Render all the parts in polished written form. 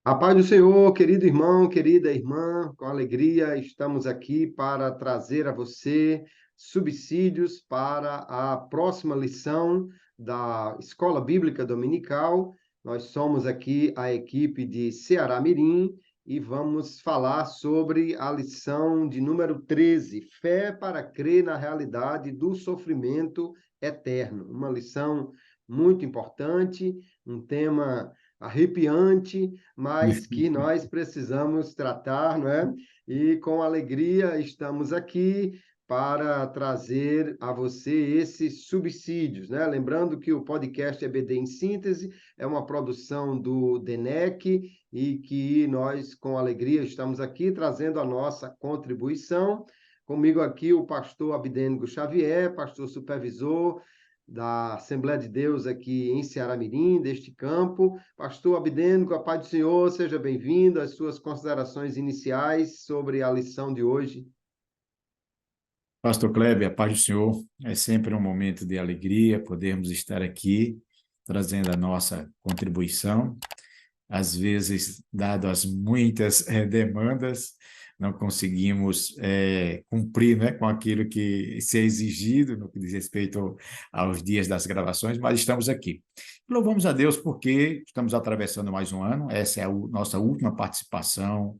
A paz do Senhor, querido irmão, querida irmã, com alegria estamos aqui para trazer a você subsídios para a próxima lição da Escola Bíblica Dominical. Nós somos aqui a equipe de Ceará Mirim e vamos falar sobre a lição de número 13, Fé para crer na realidade do sofrimento eterno. Uma lição muito importante, um tema arrepiante, mas que nós precisamos tratar, não é? E com alegria estamos aqui para trazer a você esses subsídios, né? Lembrando que o podcast EBD em Síntese é uma produção do DENEC e que nós, com alegria, estamos aqui trazendo a nossa contribuição. Comigo aqui o pastor Abdênigo Xavier, pastor supervisor da Assembleia de Deus aqui em Ceará Mirim, deste campo. Pastor Abdênico, a paz do Senhor, seja bem-vindo. As suas considerações iniciais sobre a lição de hoje. Pastor Kleber, a paz do Senhor, é sempre um momento de alegria podermos estar aqui trazendo a nossa contribuição. Às vezes, dado as muitas demandas, não conseguimos cumprir, né, com aquilo que se é exigido no que diz respeito aos dias das gravações, mas estamos aqui. Louvamos a Deus porque estamos atravessando mais um ano, essa é a nossa última participação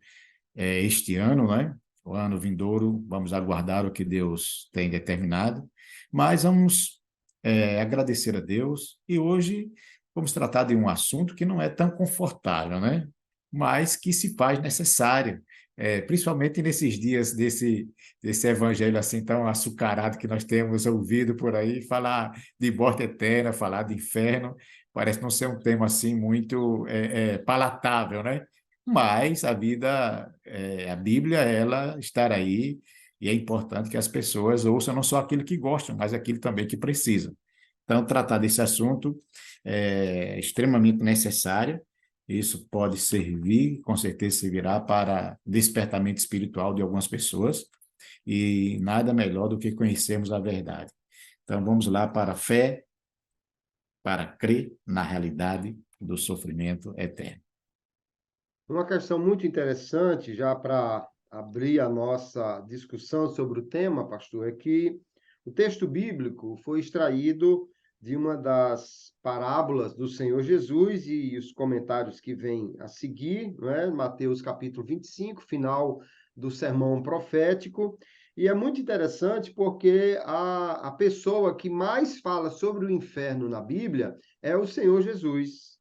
este ano, né? O ano vindouro, vamos aguardar o que Deus tem determinado, mas vamos agradecer a Deus e hoje vamos tratar de um assunto que não é tão confortável, né? Mas que se faz necessário, principalmente nesses dias desse evangelho assim tão açucarado que nós temos ouvido por aí, falar de morte eterna, falar de inferno, parece não ser um tema assim muito palatável, né? Mas a vida, a Bíblia, ela está aí e é importante que as pessoas ouçam não só aquilo que gostam, mas aquilo também que precisam. Então, tratar desse assunto é extremamente necessário. Isso pode servir, com certeza servirá para despertamento espiritual de algumas pessoas e nada melhor do que conhecermos a verdade. Então, vamos lá para a fé, para crer na realidade do sofrimento eterno. Uma questão muito interessante, já para abrir a nossa discussão sobre o tema, pastor, é que o texto bíblico foi extraído de uma das parábolas do Senhor Jesus e os comentários que vêm a seguir, não é? Mateus capítulo 25, final do sermão profético. E é muito interessante porque a pessoa que mais fala sobre o inferno na Bíblia é o Senhor Jesus.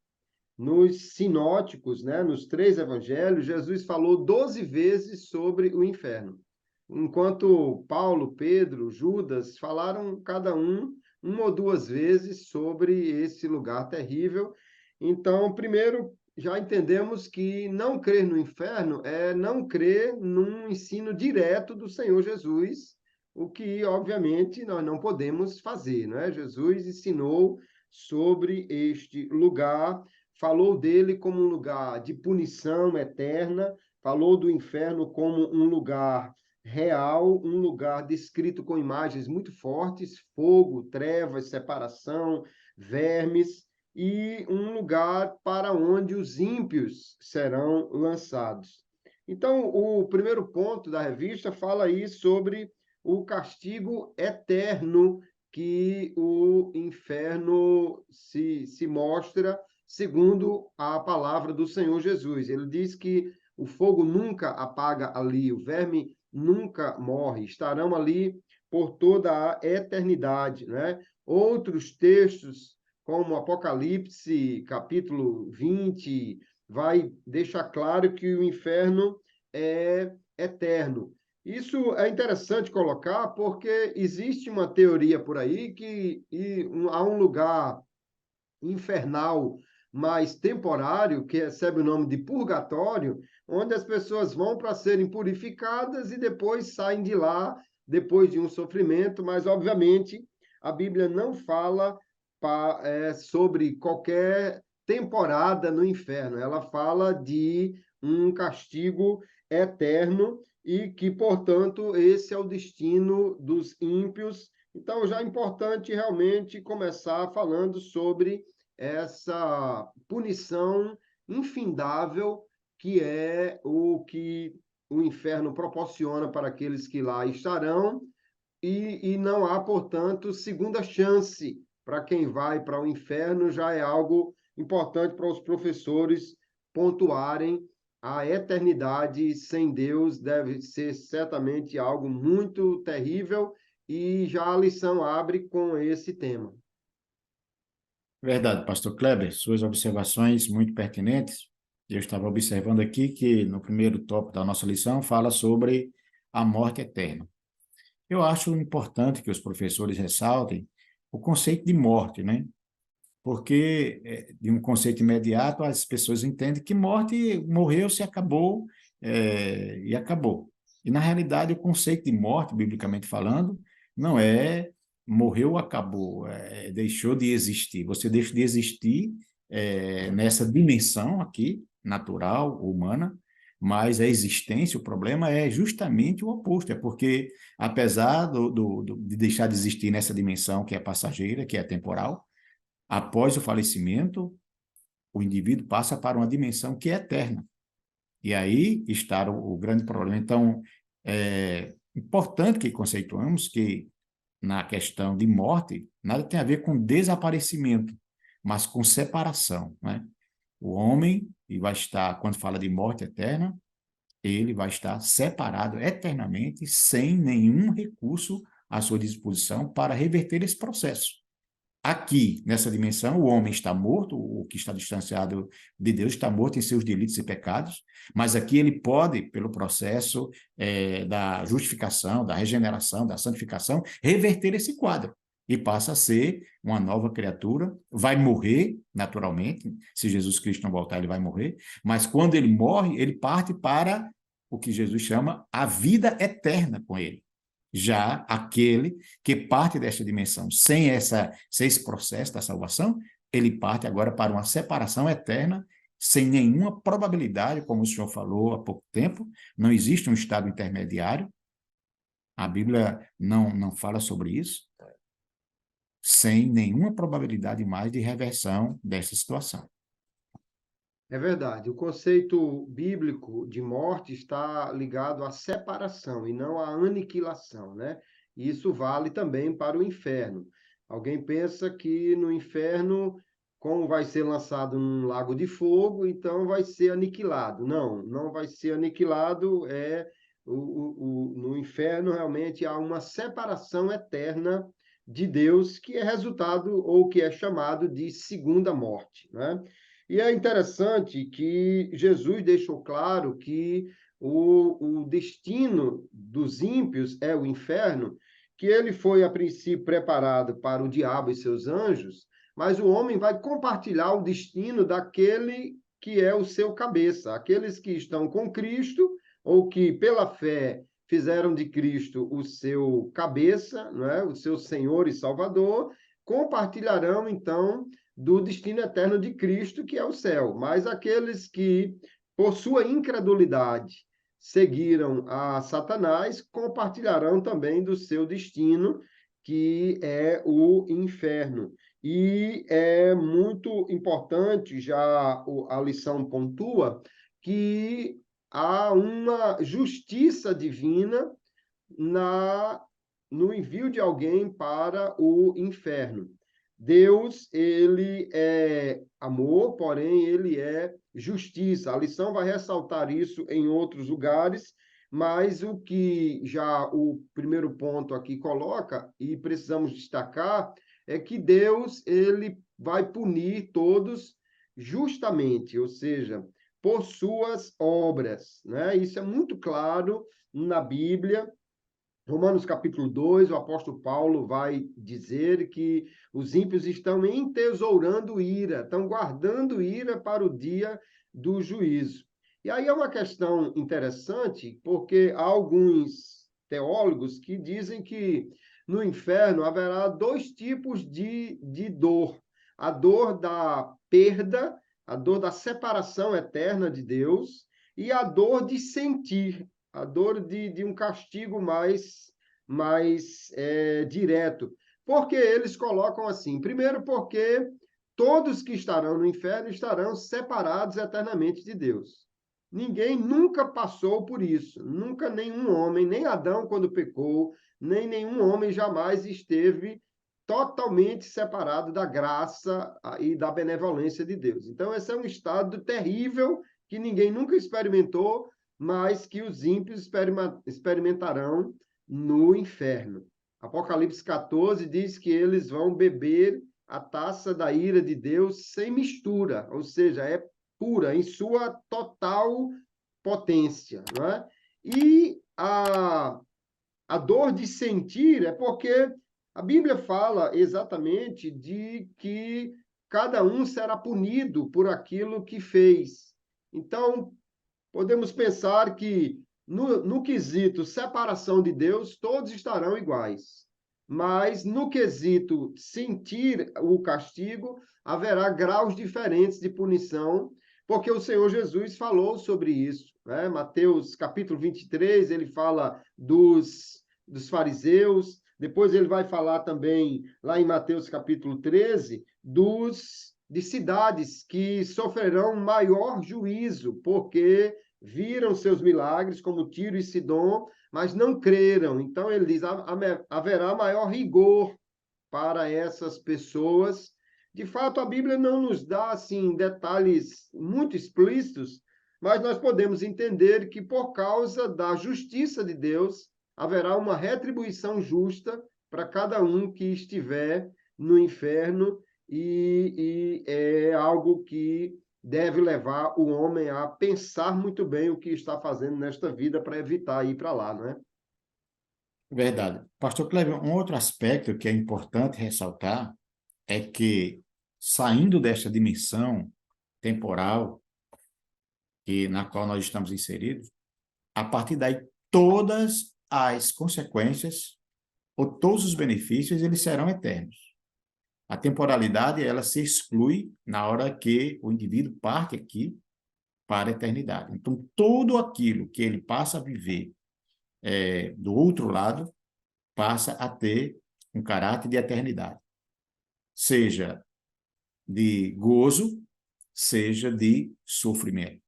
Nos sinóticos, né, nos três evangelhos, Jesus falou 12 vezes sobre o inferno. Enquanto Paulo, Pedro, Judas falaram cada um uma ou duas vezes sobre esse lugar terrível. Então, primeiro, já entendemos que não crer no inferno é não crer num ensino direto do Senhor Jesus, o que, obviamente, nós não podemos fazer, não é? Jesus ensinou sobre este lugar, falou dele como um lugar de punição eterna, falou do inferno como um lugar real, um lugar descrito com imagens muito fortes, fogo, trevas, separação, vermes, e um lugar para onde os ímpios serão lançados. Então, o primeiro ponto da revista fala aí sobre o castigo eterno que o inferno se mostra segundo a palavra do Senhor Jesus. Ele diz que o fogo nunca apaga ali, o verme nunca morre, estarão ali por toda a eternidade, né? Outros textos, como Apocalipse, capítulo 20, vai deixar claro que o inferno é eterno. Isso é interessante colocar porque existe uma teoria por aí que há um lugar infernal mais temporário, que recebe o nome de purgatório, onde as pessoas vão para serem purificadas e depois saem de lá depois de um sofrimento, mas obviamente a Bíblia não fala sobre qualquer temporada no inferno, ela fala de um castigo eterno e que, portanto, esse é o destino dos ímpios. Então, já é importante realmente começar falando sobre essa punição infindável que é o que o inferno proporciona para aqueles que lá estarão, e não há, portanto, segunda chance para quem vai para o inferno. Já é algo importante para os professores pontuarem. A eternidade sem Deus deve ser certamente algo muito terrível, e já a lição abre com esse tema. Verdade, pastor Kleber, suas observações muito pertinentes. Eu estava observando aqui que no primeiro tópico da nossa lição fala sobre a morte eterna. Eu acho importante que os professores ressaltem o conceito de morte, né? Porque de um conceito imediato as pessoas entendem que morte morreu, se acabou, e acabou. E na realidade o conceito de morte, biblicamente falando, não é morreu, acabou, deixou de existir. Você deixa de existir nessa dimensão aqui, natural, humana, mas a existência, o problema é justamente o oposto, é porque apesar de deixar de existir nessa dimensão que é passageira, que é temporal, após o falecimento, o indivíduo passa para uma dimensão que é eterna. E aí está o grande problema. Então, é importante que conceituamos que, na questão de morte, nada tem a ver com desaparecimento, mas com separação, né? O homem e vai estar, quando fala de morte eterna, ele vai estar separado eternamente, sem nenhum recurso à sua disposição para reverter esse processo. Aqui, nessa dimensão, o homem está morto, o que está distanciado de Deus está morto em seus delitos e pecados, mas aqui ele pode, pelo processo da justificação, da regeneração, da santificação, reverter esse quadro e passa a ser uma nova criatura, vai morrer, naturalmente, se Jesus Cristo não voltar, ele vai morrer, mas quando ele morre, ele parte para o que Jesus chama a vida eterna com ele. Já aquele que parte desta dimensão sem esse processo da salvação, ele parte agora para uma separação eterna, sem nenhuma probabilidade, como o senhor falou há pouco tempo, não existe um estado intermediário, a Bíblia não fala sobre isso, sem nenhuma probabilidade mais de reversão dessa situação. É verdade. O conceito bíblico de morte está ligado à separação e não à aniquilação, né? E isso vale também para o inferno. Alguém pensa que no inferno, como vai ser lançado num lago de fogo, então vai ser aniquilado. Não, não vai ser aniquilado. No inferno realmente há uma separação eterna de Deus, que é resultado ou que é chamado de segunda morte, né? E é interessante que Jesus deixou claro que o destino dos ímpios é o inferno, que ele foi, a princípio, preparado para o diabo e seus anjos, mas o homem vai compartilhar o destino daquele que é o seu cabeça, aqueles que estão com Cristo, ou que, pela fé, fizeram de Cristo o seu cabeça, não é? O seu Senhor e Salvador, compartilharão, então, do destino eterno de Cristo, que é o céu. Mas aqueles que, por sua incredulidade, seguiram a Satanás, compartilharão também do seu destino, que é o inferno. E é muito importante, já a lição pontua, que há uma justiça divina no envio de alguém para o inferno. Deus, ele é amor, porém ele é justiça. A lição vai ressaltar isso em outros lugares, mas o que já o primeiro ponto aqui coloca, e precisamos destacar, é que Deus, ele vai punir todos justamente, ou seja, por suas obras, né? Isso é muito claro na Bíblia. Romanos capítulo 2, o apóstolo Paulo vai dizer que os ímpios estão entesourando ira, estão guardando ira para o dia do juízo. E aí é uma questão interessante, porque há alguns teólogos que dizem que no inferno haverá dois tipos de dor: a dor da perda, a dor da separação eterna de Deus, e a dor de sentir, a dor de um castigo mais direto. Por que eles colocam assim? Primeiro, porque todos que estarão no inferno estarão separados eternamente de Deus. Ninguém nunca passou por isso. Nunca nenhum homem, nem Adão quando pecou, nem nenhum homem jamais esteve totalmente separado da graça e da benevolência de Deus. Então, esse é um estado terrível que ninguém nunca experimentou, mas que os ímpios experimentarão no inferno. Apocalipse 14 diz que eles vão beber a taça da ira de Deus sem mistura, ou seja, é pura, em sua total potência. Não é? E a dor de sentir é porque a Bíblia fala exatamente de que cada um será punido por aquilo que fez. Então, podemos pensar que, no quesito separação de Deus, todos estarão iguais. Mas, no quesito sentir o castigo, haverá graus diferentes de punição, porque o Senhor Jesus falou sobre isso. Né? Mateus capítulo 23, ele fala dos fariseus, depois ele vai falar também, lá em Mateus capítulo 13, de cidades que sofrerão maior juízo, porque viram seus milagres, como Tiro e Sidom, mas não creram. Então, ele diz, haverá maior rigor para essas pessoas. De fato, a Bíblia não nos dá, assim, detalhes muito explícitos, mas nós podemos entender que, por causa da justiça de Deus, haverá uma retribuição justa para cada um que estiver no inferno, e é algo que deve levar o homem a pensar muito bem o que está fazendo nesta vida para evitar ir para lá, não é? Verdade. Pastor Cleber, um outro aspecto que é importante ressaltar é que, saindo desta dimensão temporal na qual nós estamos inseridos, a partir daí, todas as consequências ou todos os benefícios, eles serão eternos. A temporalidade, ela se exclui na hora que o indivíduo parte aqui para a eternidade. Então, tudo aquilo que ele passa a viver do outro lado passa a ter um caráter de eternidade, seja de gozo, seja de sofrimento.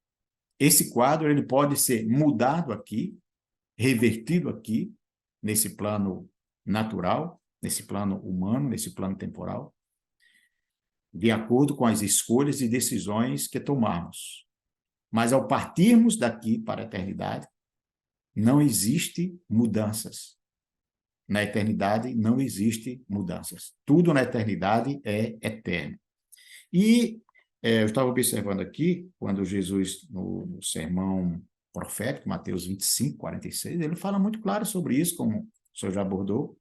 Esse quadro ele pode ser mudado aqui, revertido aqui, nesse plano natural, nesse plano humano, nesse plano temporal, de acordo com as escolhas e decisões que tomarmos. Mas ao partirmos daqui para a eternidade, não existe mudanças. Na eternidade não existe mudanças. Tudo na eternidade é eterno. E eu estava observando aqui, quando Jesus, no sermão profético, Mateus 25, 46, ele fala muito claro sobre isso, como o senhor já abordou,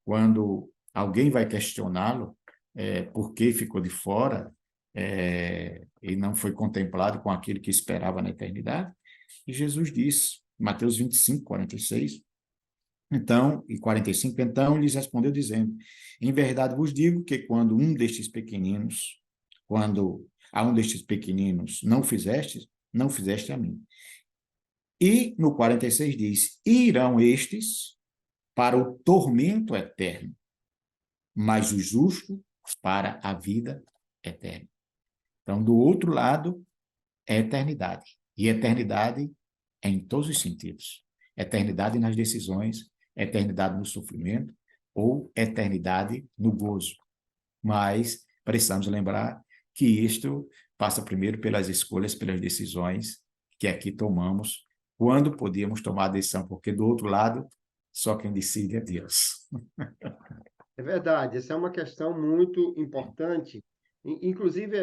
quando alguém vai questioná-lo por que ficou de fora e não foi contemplado com aquilo que esperava na eternidade. E Jesus disse, Mateus 25, 46, então, e 45, então lhes respondeu dizendo, em verdade vos digo que quando a um destes pequeninos não fizeste a mim. E no 46 diz, irão estes para o tormento eterno, mas o justo para a vida eterna. Então, do outro lado, é eternidade. E eternidade é em todos os sentidos. Eternidade nas decisões, eternidade no sofrimento ou eternidade no gozo. Mas precisamos lembrar que isto passa primeiro pelas escolhas, pelas decisões que aqui tomamos, quando podíamos tomar a decisão, porque do outro lado, só quem decide é Deus. É verdade, essa é uma questão muito importante. Inclusive,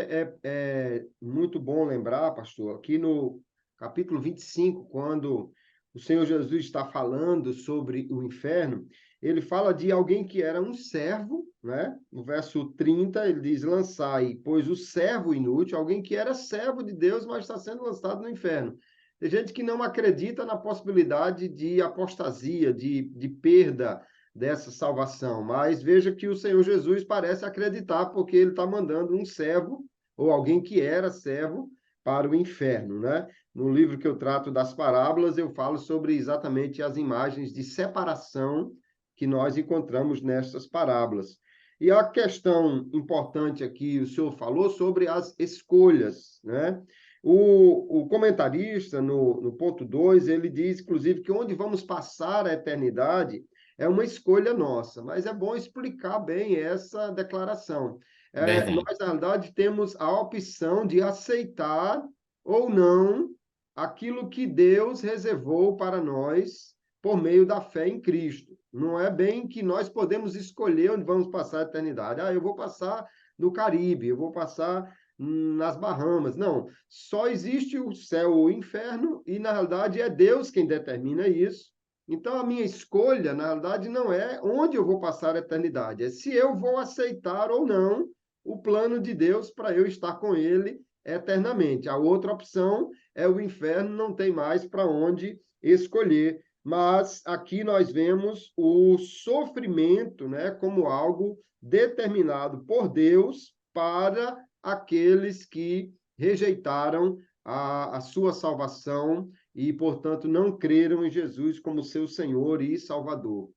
é muito bom lembrar, pastor, aqui no capítulo 25, quando o Senhor Jesus está falando sobre o inferno, ele fala de alguém que era um servo, né? No verso 30, ele diz: lançai, pois o servo inútil, alguém que era servo de Deus, mas está sendo lançado no inferno. Tem gente que não acredita na possibilidade de apostasia, de perda dessa salvação. Mas veja que o Senhor Jesus parece acreditar, porque ele está mandando um servo, ou alguém que era servo, para o inferno, né? No livro que eu trato das parábolas, eu falo sobre exatamente as imagens de separação que nós encontramos nessas parábolas. E a questão importante aqui, o senhor falou sobre as escolhas, né? O comentarista, no ponto 2, ele diz, inclusive, que onde vamos passar a eternidade é uma escolha nossa, mas é bom explicar bem essa declaração. Verdade. Nós, na verdade, temos a opção de aceitar ou não aquilo que Deus reservou para nós por meio da fé em Cristo. Não é bem que nós podemos escolher onde vamos passar a eternidade. Ah, eu vou passar no Caribe, eu vou passar nas Bahamas. Não, só existe o céu ou o inferno e, na realidade, é Deus quem determina isso. Então, a minha escolha, na realidade, não é onde eu vou passar a eternidade, é se eu vou aceitar ou não o plano de Deus para eu estar com Ele eternamente. A outra opção é o inferno, não tem mais para onde escolher. Mas aqui nós vemos o sofrimento, né, como algo determinado por Deus para aqueles que rejeitaram a sua salvação e, portanto, não creram em Jesus como seu Senhor e Salvador.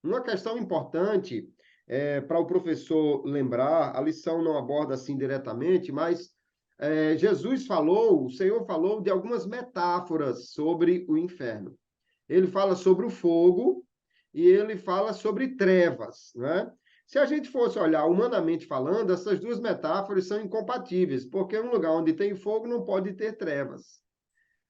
Uma questão importante para o professor lembrar, a lição não aborda assim diretamente, mas Jesus falou, o Senhor falou de algumas metáforas sobre o inferno. Ele fala sobre o fogo e ele fala sobre trevas, né? Se a gente fosse olhar humanamente falando, essas duas metáforas são incompatíveis, porque um lugar onde tem fogo não pode ter trevas.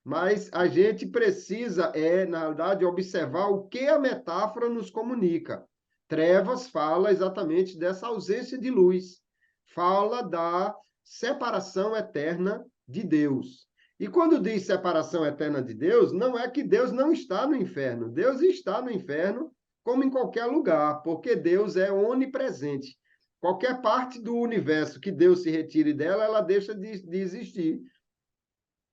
Mas a gente precisa, na realidade, observar o que a metáfora nos comunica. Trevas fala exatamente dessa ausência de luz, fala da separação eterna de Deus. E quando diz separação eterna de Deus, não é que Deus não está no inferno. Deus está no inferno como em qualquer lugar, porque Deus é onipresente. Qualquer parte do universo que Deus se retire dela, ela deixa de existir.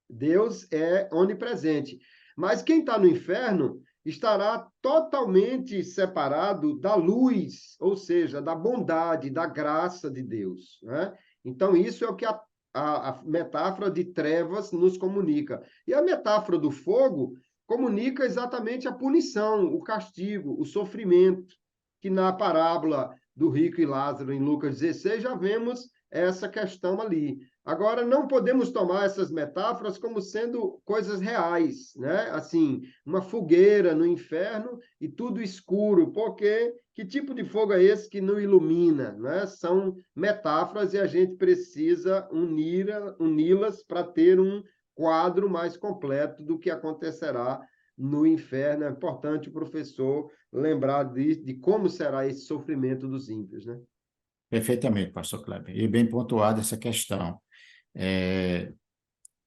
Deus é onipresente. Mas quem está no inferno estará totalmente separado da luz, ou seja, da bondade, da graça de Deus, né? Então, isso é o que a metáfora de trevas nos comunica. E a metáfora do fogo comunica exatamente a punição, o castigo, o sofrimento, que na parábola do rico e Lázaro, em Lucas 16, já vemos essa questão ali. Agora, não podemos tomar essas metáforas como sendo coisas reais, né? Assim, uma fogueira no inferno e tudo escuro, porque que tipo de fogo é esse que não ilumina, né? São metáforas e a gente precisa uni-las para ter um quadro mais completo do que acontecerá no inferno. É importante o professor lembrar de como será esse sofrimento dos ímpios, né? Perfeitamente, pastor Kleber. E bem pontuada essa questão. É,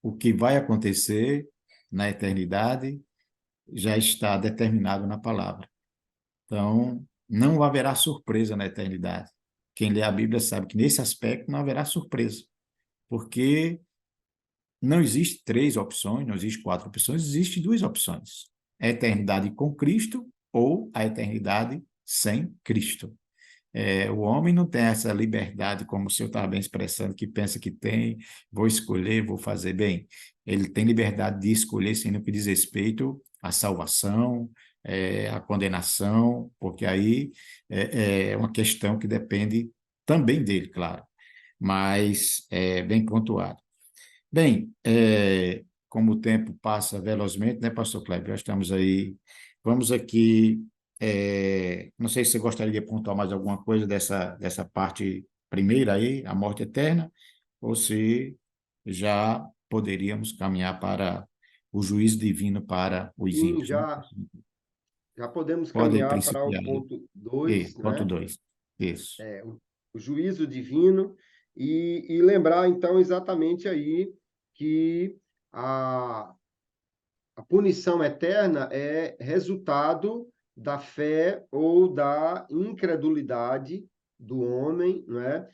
o que vai acontecer na eternidade já está determinado na palavra. Então, não haverá surpresa na eternidade. Quem lê a Bíblia sabe que nesse aspecto não haverá surpresa, porque não existe três opções, não existe quatro opções, existe duas opções: a eternidade com Cristo ou a eternidade sem Cristo. O homem não tem essa liberdade, como o senhor estava bem expressando, que pensa que tem, vou escolher, vou fazer bem. Ele tem liberdade de escolher, sendo no que diz respeito à salvação, à condenação, porque aí é uma questão que depende também dele, claro, mas é bem pontuado. Bem, como o tempo passa velozmente, né, pastor Kleber? Já estamos aí. Vamos aqui. Não sei se você gostaria de pontuar mais alguma coisa dessa parte primeira aí, a morte eterna, ou se já poderíamos caminhar para o juízo divino para os Sim, ímpios, né? já podemos Pode caminhar para o principiar aí. ponto 2, Ponto né? 2. Isso. O juízo divino, e lembrar, então, exatamente aí que a, a punição eterna é resultado da fé ou da incredulidade do homem, não é?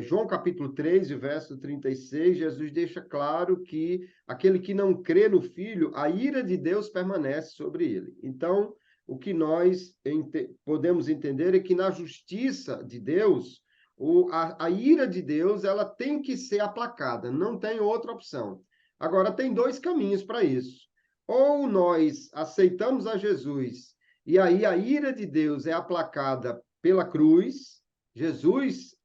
João capítulo 3, verso 36, Jesus deixa claro que aquele que não crê no Filho, a ira de Deus permanece sobre ele. Então, o que nós podemos entender é que na justiça de Deus, a ira de Deus ela tem que ser aplacada, não tem outra opção. Agora, tem dois caminhos para isso. Ou nós aceitamos a Jesus e aí a ira de Deus é aplacada pela cruz, Jesus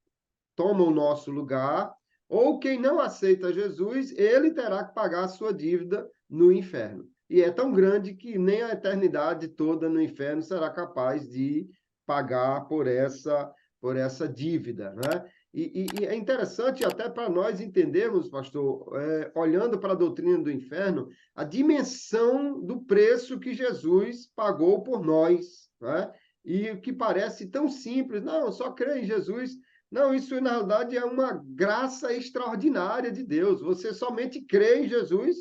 toma o nosso lugar, ou quem não aceita Jesus, ele terá que pagar a sua dívida no inferno. E é tão grande que nem a eternidade toda no inferno será capaz de pagar por essa dívida, né? E é interessante até para nós entendermos, pastor, olhando para a doutrina do inferno, a dimensão do preço que Jesus pagou por nós, né? E o que parece tão simples, não, só crê em Jesus. Não, isso na realidade é uma graça extraordinária de Deus. Você somente crê em Jesus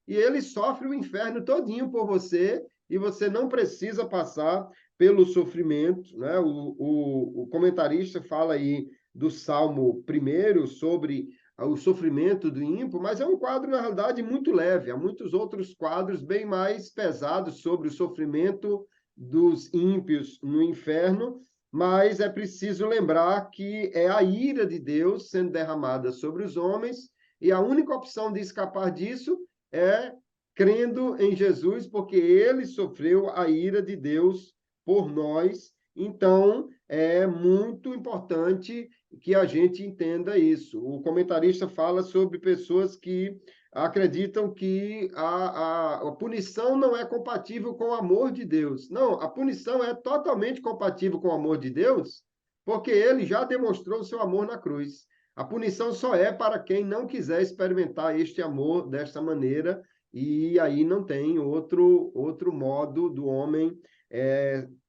e ele sofre o inferno todinho por você e você não precisa passar pelo sofrimento, né? O comentarista fala aí do Salmo 1 sobre o sofrimento do ímpio, mas é um quadro, na realidade, muito leve. Há muitos outros quadros bem mais pesados sobre o sofrimento dos ímpios no inferno, mas é preciso lembrar que é a ira de Deus sendo derramada sobre os homens, e a única opção de escapar disso é crendo em Jesus, porque ele sofreu a ira de Deus por nós. Então, é muito importante que a gente entenda isso. O comentarista fala sobre pessoas que acreditam que a punição não é compatível com o amor de Deus. Não, a punição é totalmente compatível com o amor de Deus, porque ele já demonstrou o seu amor na cruz. A punição só é para quem não quiser experimentar este amor desta maneira, e aí não tem outro modo do homem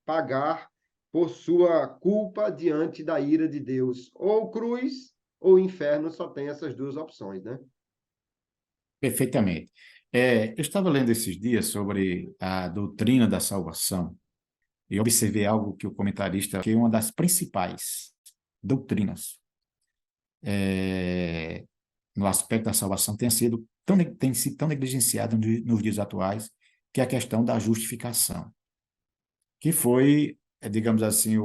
pagar por sua culpa diante da ira de Deus. Ou cruz ou inferno, só tem essas duas opções, né? Perfeitamente. Eu estava lendo esses dias sobre a doutrina da salvação e observei algo que o comentarista, que é uma das principais doutrinas no aspecto da salvação, tem sido tão negligenciada nos dias atuais, que é a questão da justificação, que foi, digamos assim,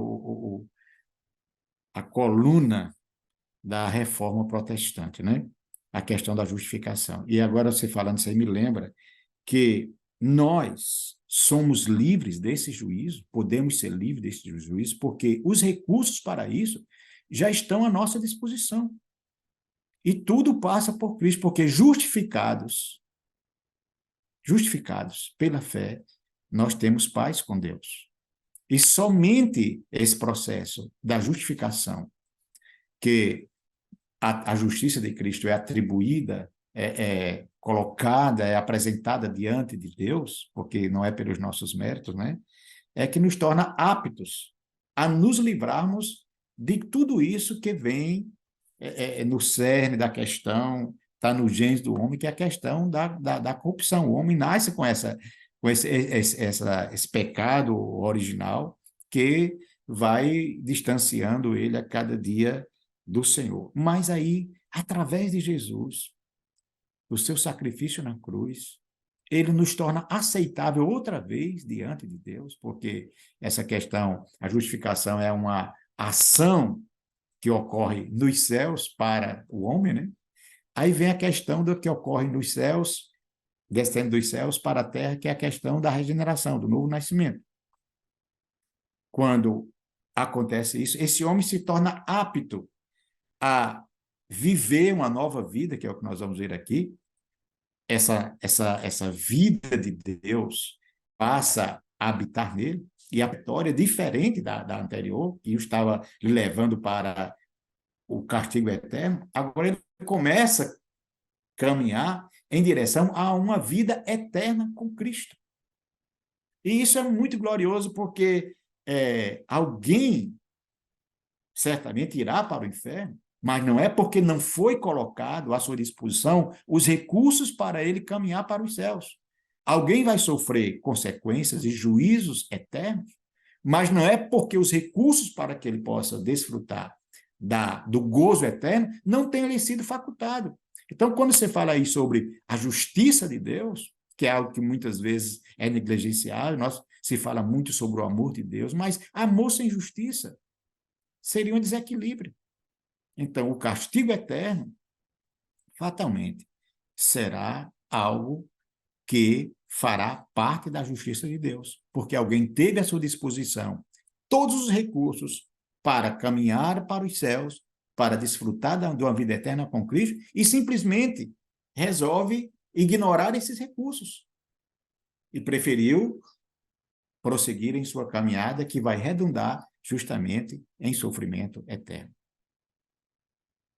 a coluna da reforma protestante, né? A questão da justificação. E agora você falando isso aí me lembra que nós somos livres desse juízo, podemos ser livres desse juízo, porque os recursos para isso já estão à nossa disposição. E tudo passa por Cristo, porque justificados pela fé, nós temos paz com Deus. E somente esse processo da justificação, que a justiça de Cristo é atribuída, colocada, é apresentada diante de Deus, porque não é pelos nossos méritos, né? É que nos torna aptos a nos livrarmos de tudo isso que vem no cerne da questão, está no genes do homem, que é a questão da corrupção. O homem nasce com esse pecado original que vai distanciando ele a cada dia do Senhor. Mas aí, através de Jesus, o seu sacrifício na cruz, ele nos torna aceitável outra vez diante de Deus, porque essa questão, a justificação é uma ação que ocorre nos céus para o homem, né? Aí vem a questão do que ocorre nos céus, descendo dos céus para a terra, que é a questão da regeneração, do novo nascimento. Quando acontece isso, esse homem se torna apto a viver uma nova vida, que é o que nós vamos ver aqui. Essa vida de Deus passa a habitar nele, e a vitória diferente da anterior, que o estava levando para o castigo eterno, agora ele começa a caminhar em direção a uma vida eterna com Cristo. E isso é muito glorioso, porque alguém certamente irá para o inferno, mas não é porque não foi colocado à sua disposição os recursos para ele caminhar para os céus. Alguém vai sofrer consequências e juízos eternos, mas não é porque os recursos para que ele possa desfrutar do gozo eterno não tenham lhe sido facultado. Então, quando você fala aí sobre a justiça de Deus, que é algo que muitas vezes é negligenciado, se fala muito sobre o amor de Deus, mas amor sem justiça seria um desequilíbrio. Então, o castigo eterno, fatalmente, será algo que fará parte da justiça de Deus, porque alguém teve à sua disposição todos os recursos para caminhar para os céus, para desfrutar de uma vida eterna com Cristo e simplesmente resolve ignorar esses recursos e preferiu prosseguir em sua caminhada que vai redundar justamente em sofrimento eterno.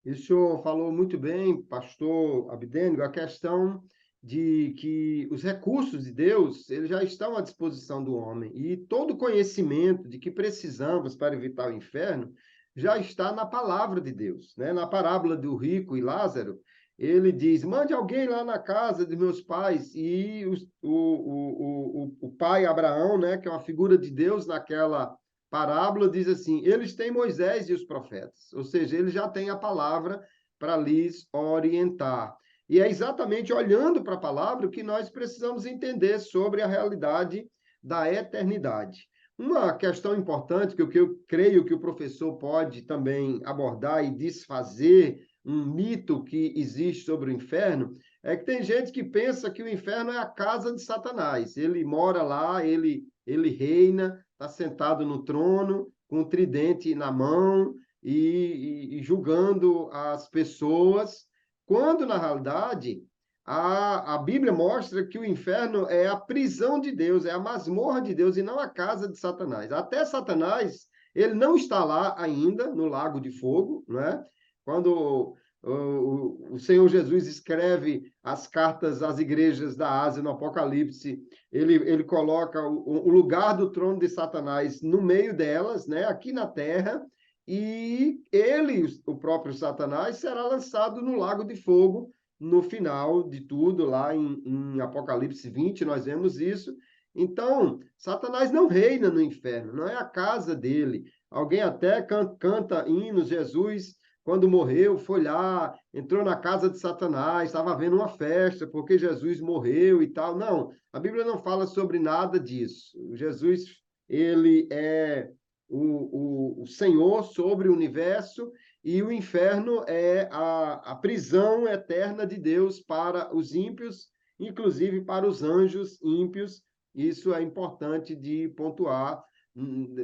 E o senhor falou muito bem, pastor Abdênigo, a questão de que os recursos de Deus, eles já estão à disposição do homem. E todo conhecimento de que precisamos para evitar o inferno já está na palavra de Deus, né? Na parábola do rico e Lázaro, ele diz, mande alguém lá na casa de meus pais. E o pai Abraão, né, que é uma figura de Deus naquela parábola, diz assim, eles têm Moisés e os profetas, ou seja, eles já têm a palavra para lhes orientar. E é exatamente olhando para a palavra que nós precisamos entender sobre a realidade da eternidade. Uma questão importante que eu creio que o professor pode também abordar e desfazer um mito que existe sobre o inferno é que tem gente que pensa que o inferno é a casa de Satanás. Ele mora lá, ele reina, está sentado no trono, com um tridente na mão e julgando as pessoas, quando, na realidade, a Bíblia mostra que o inferno é a prisão de Deus, é a masmorra de Deus e não a casa de Satanás. Até Satanás, ele não está lá ainda, no lago de fogo, né? Quando o Senhor Jesus escreve as cartas às igrejas da Ásia no Apocalipse, ele coloca o lugar do trono de Satanás no meio delas, né, aqui na terra, e ele, o próprio Satanás, será lançado no lago de fogo no final de tudo, lá em Apocalipse 20, nós vemos isso. Então, Satanás não reina no inferno, não é a casa dele. Alguém até canta hinos, Jesus quando morreu, foi lá, entrou na casa de Satanás, estava havendo uma festa porque Jesus morreu e tal. Não, a Bíblia não fala sobre nada disso. Jesus, ele é o Senhor sobre o universo e o inferno é a prisão eterna de Deus para os ímpios, inclusive para os anjos ímpios. Isso é importante de pontuar.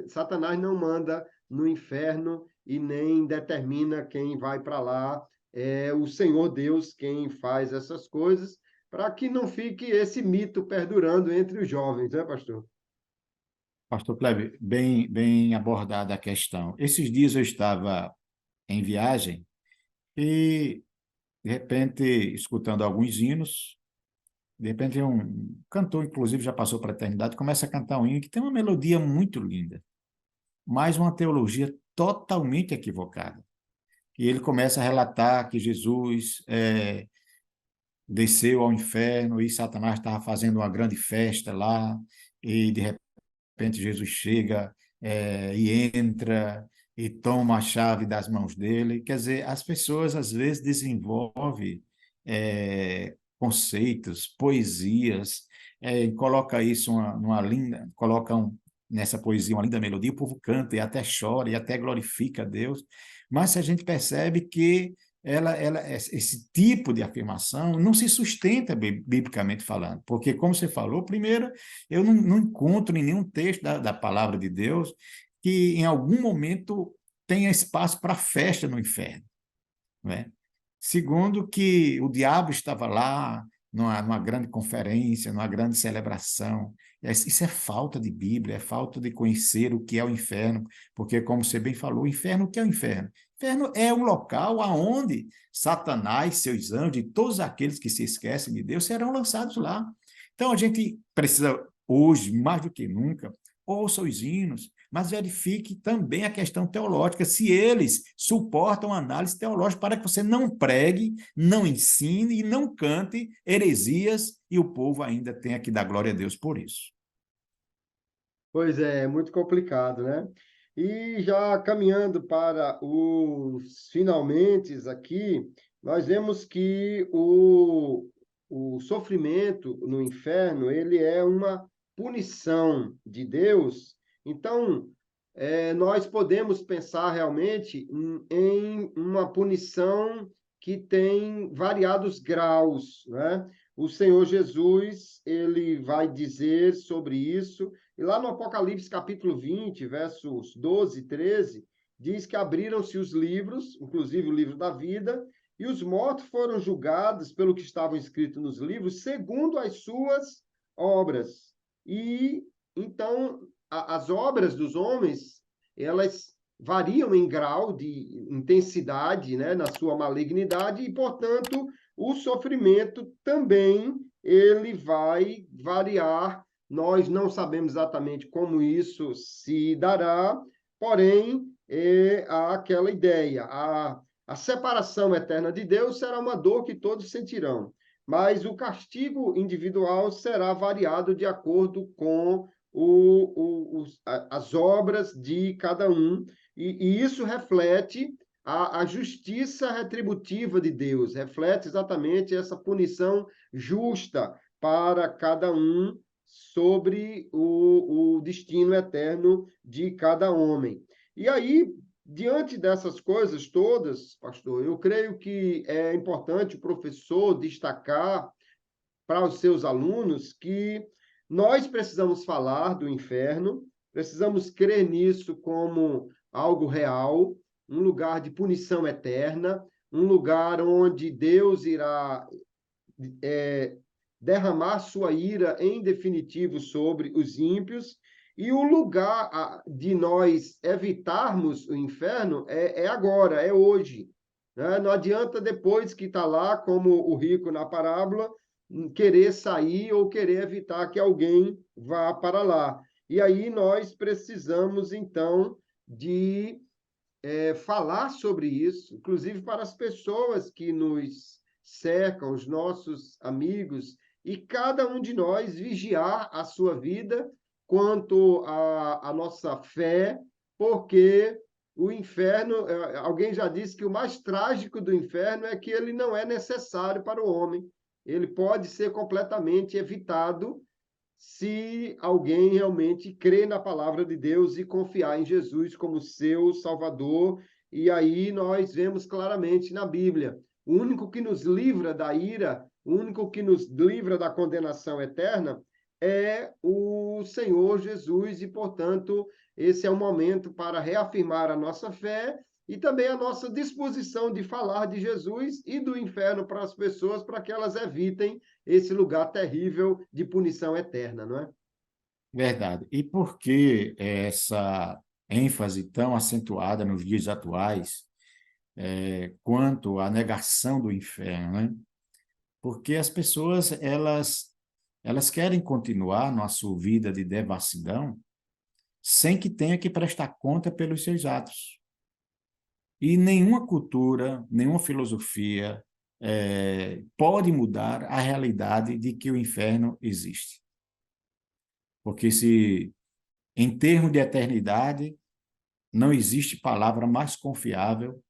Satanás não manda no inferno e nem determina quem vai para lá. É o Senhor Deus quem faz essas coisas, para que não fique esse mito perdurando entre os jovens, né, pastor? Pastor Kleber, bem abordada a questão. Esses dias eu estava em viagem e, de repente, escutando alguns hinos, de repente um cantor, inclusive, já passou para a eternidade, começa a cantar um hino que tem uma melodia muito linda, mas uma teologia totalmente equivocada. E ele começa a relatar que Jesus desceu ao inferno e Satanás estava fazendo uma grande festa lá, e de repente Jesus chega e entra e toma a chave das mãos dele. Quer dizer, as pessoas às vezes desenvolvem conceitos, poesias, coloca isso numa linda, colocam nessa poesia uma linda melodia, o povo canta e até chora e até glorifica a Deus, mas a gente percebe que esse tipo de afirmação não se sustenta biblicamente falando, porque, como você falou, primeiro, eu não encontro em nenhum texto da palavra de Deus que em algum momento tenha espaço para festa no inferno, não é? Segundo, que o diabo estava lá numa grande conferência, numa grande celebração. Isso é falta de Bíblia, é falta de conhecer o que é o inferno, porque, como você bem falou, o inferno, o que é o inferno? O inferno é um local onde Satanás, seus anjos e todos aqueles que se esquecem de Deus serão lançados lá. Então, a gente precisa, hoje, mais do que nunca, ouça os hinos, mas verifique também a questão teológica, se eles suportam a análise teológica, para que você não pregue, não ensine e não cante heresias e o povo ainda tenha que dar glória a Deus por isso. Pois é muito complicado, né? E já caminhando para os finalmente aqui, nós vemos que o sofrimento no inferno, ele é uma punição de Deus. Então, nós podemos pensar realmente em uma punição que tem variados graus, né? O Senhor Jesus, ele vai dizer sobre isso, e lá no Apocalipse capítulo 20, versos 12 e 13, diz que abriram-se os livros, inclusive o livro da vida, e os mortos foram julgados pelo que estava escrito nos livros, segundo as suas obras. E então as obras dos homens, elas variam em grau de intensidade, né, na sua malignidade, e, portanto, o sofrimento também ele vai variar. Nós não sabemos exatamente como isso se dará, porém, há aquela ideia, a separação eterna de Deus será uma dor que todos sentirão, mas o castigo individual será variado de acordo com as obras de cada um, e isso reflete a justiça retributiva de Deus, reflete exatamente essa punição justa para cada um sobre o destino eterno de cada homem. E aí, diante dessas coisas todas, pastor, eu creio que é importante o professor destacar para os seus alunos que nós precisamos falar do inferno, precisamos crer nisso como algo real, um lugar de punição eterna, um lugar onde Deus irá derramar sua ira em definitivo sobre os ímpios, e o lugar de nós evitarmos o inferno é agora, é hoje. Né? Não adianta depois que está lá, como o rico na parábola, querer sair ou querer evitar que alguém vá para lá. E aí nós precisamos, então, de falar sobre isso, inclusive para as pessoas que nos cercam, os nossos amigos, e cada um de nós vigiar a sua vida quanto à nossa fé, porque o inferno, alguém já disse que o mais trágico do inferno é que ele não é necessário para o homem. Ele pode ser completamente evitado se alguém realmente crê na palavra de Deus e confiar em Jesus como seu Salvador. E aí nós vemos claramente na Bíblia, o único que nos livra da ira, o único que nos livra da condenação eterna é o Senhor Jesus, e, portanto, esse é o momento para reafirmar a nossa fé e também a nossa disposição de falar de Jesus e do inferno para as pessoas, para que elas evitem esse lugar terrível de punição eterna, não é? Verdade. E por que essa ênfase tão acentuada nos dias atuais quanto à negação do inferno, né? Porque as pessoas, elas querem continuar na sua vida de devassidão sem que tenha que prestar conta pelos seus atos. E nenhuma cultura, nenhuma filosofia pode mudar a realidade de que o inferno existe. Porque se, em termos de eternidade, não existe palavra mais confiável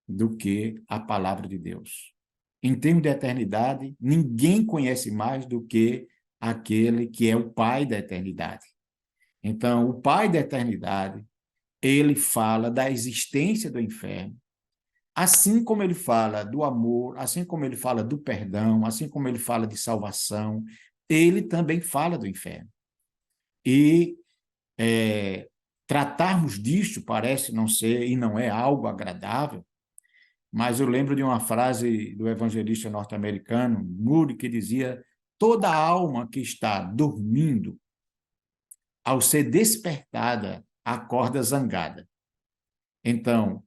do que a palavra de Deus. Em termos de eternidade, ninguém conhece mais do que aquele que é o Pai da eternidade. Então, o Pai da eternidade, ele fala da existência do inferno, assim como ele fala do amor, assim como ele fala do perdão, assim como ele fala de salvação, ele também fala do inferno. E tratarmos disto parece não ser e não é algo agradável, mas eu lembro de uma frase do evangelista norte-americano, Moody, que dizia: toda alma que está dormindo, ao ser despertada, acorda zangada. Então,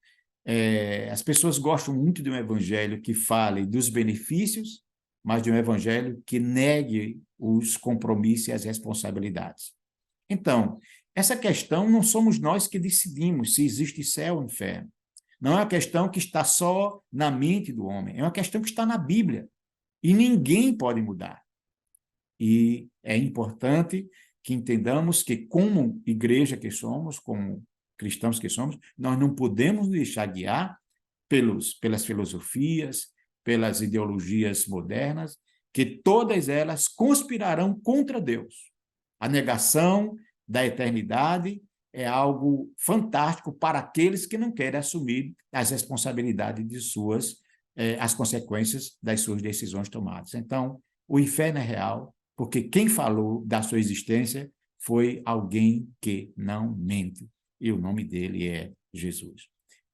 as pessoas gostam muito de um evangelho que fale dos benefícios, mas de um evangelho que negue os compromissos e as responsabilidades. Então, essa questão não somos nós que decidimos se existe céu ou inferno. Não é uma questão que está só na mente do homem, é uma questão que está na Bíblia. E ninguém pode mudar. E é importante que entendamos que, como igreja que somos, como cristãos que somos, nós não podemos deixar guiar pelas filosofias, pelas ideologias modernas, que todas elas conspirarão contra Deus. A negação da eternidade é algo fantástico para aqueles que não querem assumir as responsabilidades de as consequências das suas decisões tomadas. Então, o inferno é real, porque quem falou da sua existência foi alguém que não mente, e o nome dele é Jesus.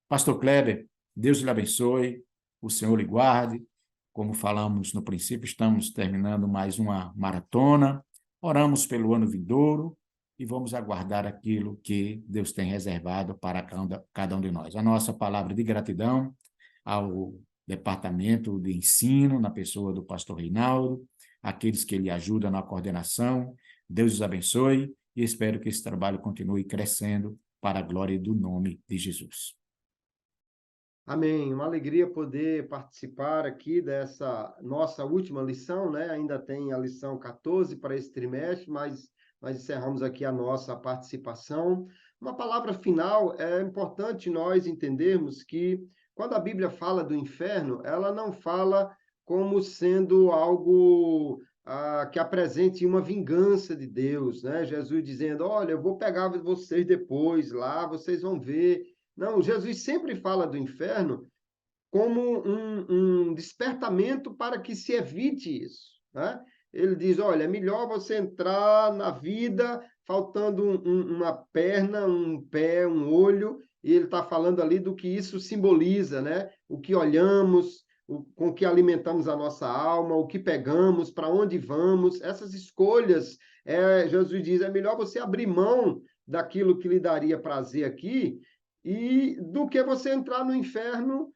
Pastor Kleber, Deus lhe abençoe, o Senhor lhe guarde. Como falamos no princípio, estamos terminando mais uma maratona. Oramos pelo ano vindouro e vamos aguardar aquilo que Deus tem reservado para cada um de nós. A nossa palavra de gratidão ao departamento de ensino, na pessoa do pastor Reinaldo, aqueles que lhe ajudam na coordenação. Deus os abençoe e espero que esse trabalho continue crescendo para a glória do nome de Jesus. Amém. Uma alegria poder participar aqui dessa nossa última lição, né? Ainda tem a lição 14 para esse trimestre, mas nós encerramos aqui a nossa participação. Uma palavra final, é importante nós entendermos que quando a Bíblia fala do inferno, ela não fala como sendo algo que apresente uma vingança de Deus, né? Jesus dizendo, olha, eu vou pegar vocês depois lá, vocês vão ver. Não, Jesus sempre fala do inferno como um despertamento para que se evite isso, né? Ele diz, olha, é melhor você entrar na vida faltando uma perna, um pé, um olho, e ele está falando ali do que isso simboliza, né? O que olhamos, com que alimentamos a nossa alma, o que pegamos, para onde vamos, essas escolhas, Jesus diz, é melhor você abrir mão daquilo que lhe daria prazer aqui, e do que você entrar no inferno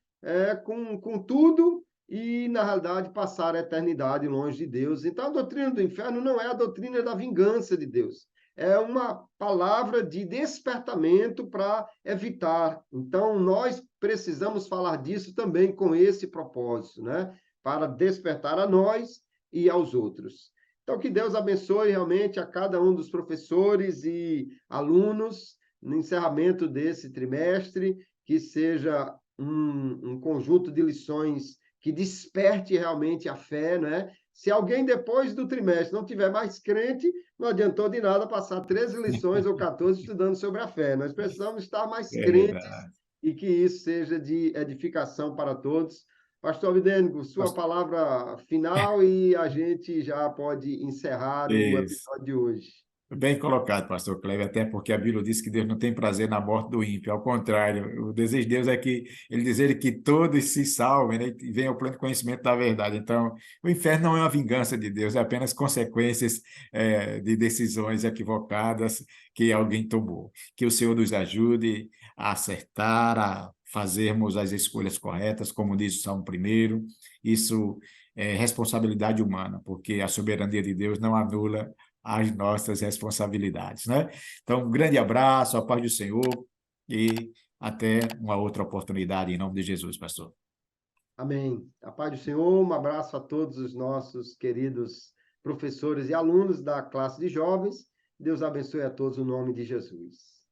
com tudo e, na realidade, passar a eternidade longe de Deus. Então, a doutrina do inferno não é a doutrina da vingança de Deus. É uma palavra de despertamento para evitar. Então, nós precisamos falar disso também com esse propósito, né? Para despertar a nós e aos outros. Então, que Deus abençoe realmente a cada um dos professores e alunos no encerramento desse trimestre, que seja um conjunto de lições que desperte realmente a fé, né? Se alguém depois do trimestre não tiver mais crente, não adiantou de nada passar 13 lições ou 14 estudando sobre a fé. Nós precisamos estar mais É crentes verdade. e que isso seja de edificação para todos. Pastor Vidênico, sua palavra final e a gente já pode encerrar o Isso. episódio de hoje. Bem colocado, pastor Cleber, até porque a Bíblia diz que Deus não tem prazer na morte do ímpio, ao contrário, o desejo de Deus é que ele diz que todos se salvem, né, e venham ao pleno conhecimento da verdade. Então, o inferno não é uma vingança de Deus, é apenas consequências de decisões equivocadas que alguém tomou. Que o Senhor nos ajude a acertar, a fazermos as escolhas corretas, como diz o Salmo 1º. Isso é responsabilidade humana, porque a soberania de Deus não anula as nossas responsabilidades, né? Então, um grande abraço, a paz do Senhor e até uma outra oportunidade, em nome de Jesus, pastor. Amém. A paz do Senhor, um abraço a todos os nossos queridos professores e alunos da classe de jovens. Deus abençoe a todos no nome de Jesus.